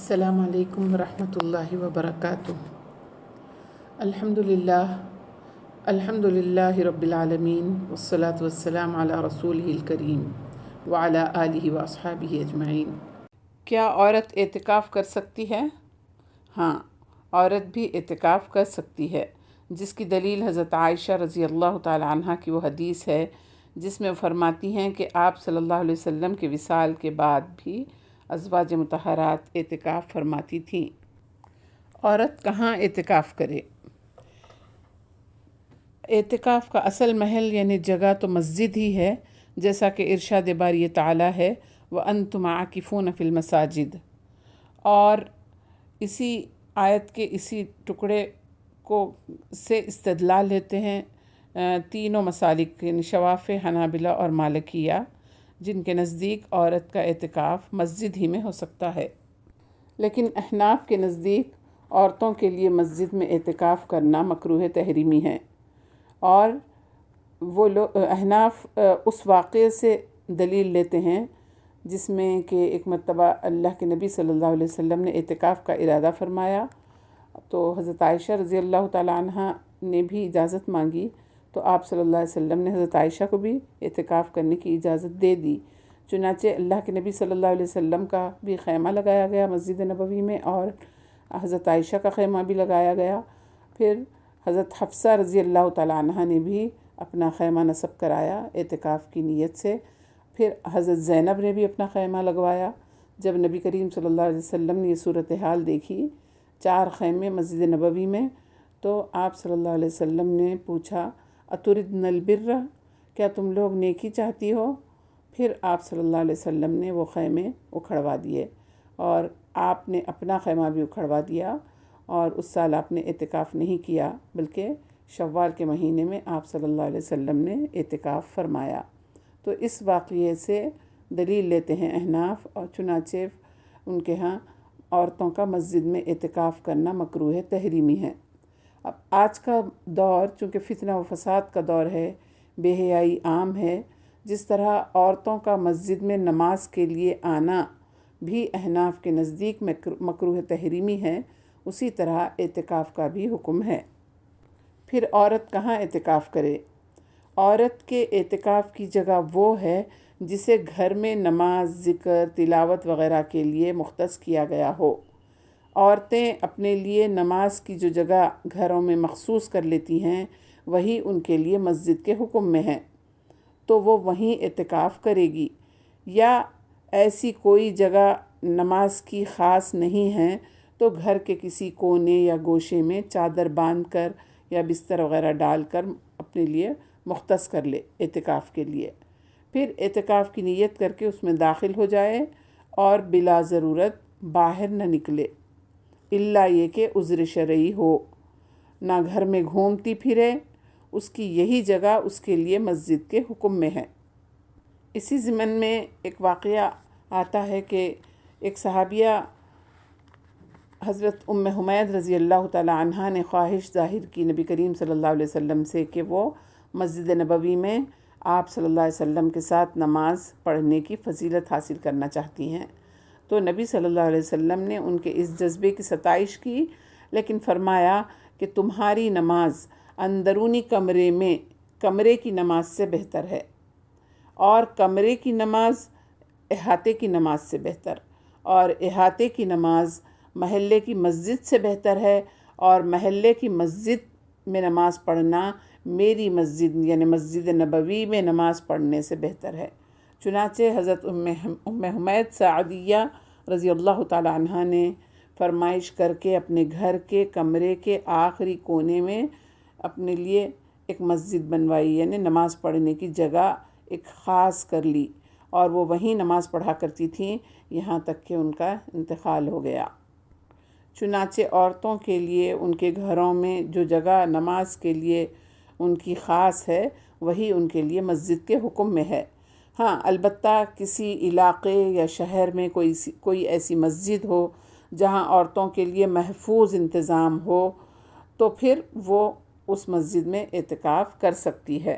السلام علیکم ورحمۃ اللہ وبرکاتہ۔ الحمد للہ رب العالمین والصلاة والسلام علی رسولہ الکریم وعلی آلہ واصحابہ اجمعین۔ کیا عورت اعتکاف کر سکتی ہے؟ ہاں، عورت بھی اعتکاف کر سکتی ہے، جس کی دلیل حضرت عائشہ رضی اللہ تعالی عنہ کی وہ حدیث ہے جس میں وہ فرماتی ہیں کہ آپ صلی اللہ علیہ وسلم کے وصال کے بعد بھی ازواج مطہرات اعتکاف فرماتی تھیں۔ عورت کہاں اعتکاف کرے؟ اعتکاف کا اصل محل یعنی جگہ تو مسجد ہی ہے، جیسا کہ ارشاد باری تعالیٰ ہے وَأَنْتُمْ عَاكِفُونَ فِي الْمَسَاجِدِ، اور اسی آیت کے اسی ٹکڑے کو سے استدلال لیتے ہیں تینوں مسالک یعنی شوافع، حنابلہ اور مالکیہ، جن کے نزدیک عورت کا اعتکاف مسجد ہی میں ہو سکتا ہے، لیکن احناف کے نزدیک عورتوں کے لیے مسجد میں اعتکاف کرنا مکروہ تحریمی ہے، اور وہ احناف اس واقعے سے دلیل لیتے ہیں جس میں کہ ایک مرتبہ اللہ کے نبی صلی اللہ علیہ وسلم نے اعتکاف کا ارادہ فرمایا، تو حضرت عائشہ رضی اللہ تعالی عنہ نے بھی اجازت مانگی، تو آپ صلی اللہ علیہ وسلم نے حضرت عائشہ کو بھی اعتکاف کرنے کی اجازت دے دی۔ چنانچہ اللہ کے نبی صلی اللہ علیہ وسلم کا بھی خیمہ لگایا گیا مسجد نبوی میں، اور حضرت عائشہ کا خیمہ بھی لگایا گیا۔ پھر حضرت حفصہ رضی اللہ تعالی عنہ نے بھی اپنا خیمہ نصب کرایا اعتکاف کی نیت سے۔ پھر حضرت زینب نے بھی اپنا خیمہ لگوایا۔ جب نبی کریم صلی اللہ علیہ وسلم نے یہ صورتحال دیکھی، 4 خیمے مسجد نبوی میں، تو آپ صلی اللہ علیہ وسلم نے پوچھا اتردن البر، کیا تم لوگ نیکی چاہتی ہو؟ پھر آپ صلی اللہ علیہ وسلم نے وہ خیمے اکھڑوا دیے، اور آپ نے اپنا خیمہ بھی اکھڑوا دیا، اور اس سال آپ نے اعتکاف نہیں کیا، بلکہ شوال کے مہینے میں آپ صلی اللہ علیہ وسلم نے اعتکاف فرمایا۔ تو اس واقعے سے دلیل لیتے ہیں احناف، اور چنانچہ ان کے ہاں عورتوں کا مسجد میں اعتکاف کرنا مکروہ تحریمی ہے۔ اب آج کا دور چونکہ فتنہ و فساد کا دور ہے، بے حیائی عام ہے، جس طرح عورتوں کا مسجد میں نماز کے لیے آنا بھی احناف کے نزدیک مکروہ تحریمی ہے، اسی طرح اعتکاف کا بھی حکم ہے۔ پھر عورت کہاں اعتکاف کرے؟ عورت کے اعتکاف کی جگہ وہ ہے جسے گھر میں نماز، ذکر، تلاوت وغیرہ کے لیے مختص کیا گیا ہو۔ عورتیں اپنے لیے نماز کی جو جگہ گھروں میں مخصوص کر لیتی ہیں، وہی ان کے لیے مسجد کے حکم میں ہے، تو وہ وہیں اعتکاف کرے گی۔ یا ایسی کوئی جگہ نماز کی خاص نہیں ہے تو گھر کے کسی کونے یا گوشے میں چادر باندھ کر یا بستر وغیرہ ڈال کر اپنے لیے مختص کر لے اعتکاف کے لیے۔ پھر اعتکاف کی نیت کر کے اس میں داخل ہو جائے، اور بلا ضرورت باہر نہ نکلے، الا یہ کہ عذر شرعی ہو، نہ گھر میں گھومتی پھرے، اس کی یہی جگہ اس کے لیے مسجد کے حکم میں ہے۔ اسی ضمن میں ایک واقعہ آتا ہے کہ ایک صحابیہ حضرت ام حمید رضی اللہ تعالی عنہا نے خواہش ظاہر کی نبی کریم صلی اللہ علیہ وسلم سے کہ وہ مسجد نبوی میں آپ صلی اللہ علیہ وسلم کے ساتھ نماز پڑھنے کی فضیلت حاصل کرنا چاہتی ہیں۔ تو نبی صلی اللہ علیہ وسلم نے ان کے اس جذبے کی ستائش کی، لیکن فرمایا کہ تمہاری نماز اندرونی کمرے کی نماز سے بہتر ہے، اور کمرے کی نماز احاطے کی نماز سے بہتر، اور احاطے کی نماز محلے کی مسجد سے بہتر ہے، اور محلے کی مسجد میں نماز پڑھنا میری مسجد یعنی مسجد نبوی میں نماز پڑھنے سے بہتر ہے۔ چنانچہ حضرت ام حمید سعدیہ رضی اللہ تعالی عنہ نے فرمائش کر کے اپنے گھر کے کمرے کے آخری کونے میں اپنے لیے ایک مسجد بنوائی، یعنی نماز پڑھنے کی جگہ ایک خاص کر لی، اور وہ وہیں نماز پڑھا کرتی تھیں یہاں تک کہ ان کا انتقال ہو گیا۔ چنانچہ عورتوں کے لیے ان کے گھروں میں جو جگہ نماز کے لیے ان کی خاص ہے، وہی ان کے لیے مسجد کے حکم میں ہے۔ ہاں، البتہ کسی علاقے یا شہر میں کوئی ایسی مسجد ہو جہاں عورتوں کے لیے محفوظ انتظام ہو، تو پھر وہ اس مسجد میں اعتکاف کر سکتی ہے۔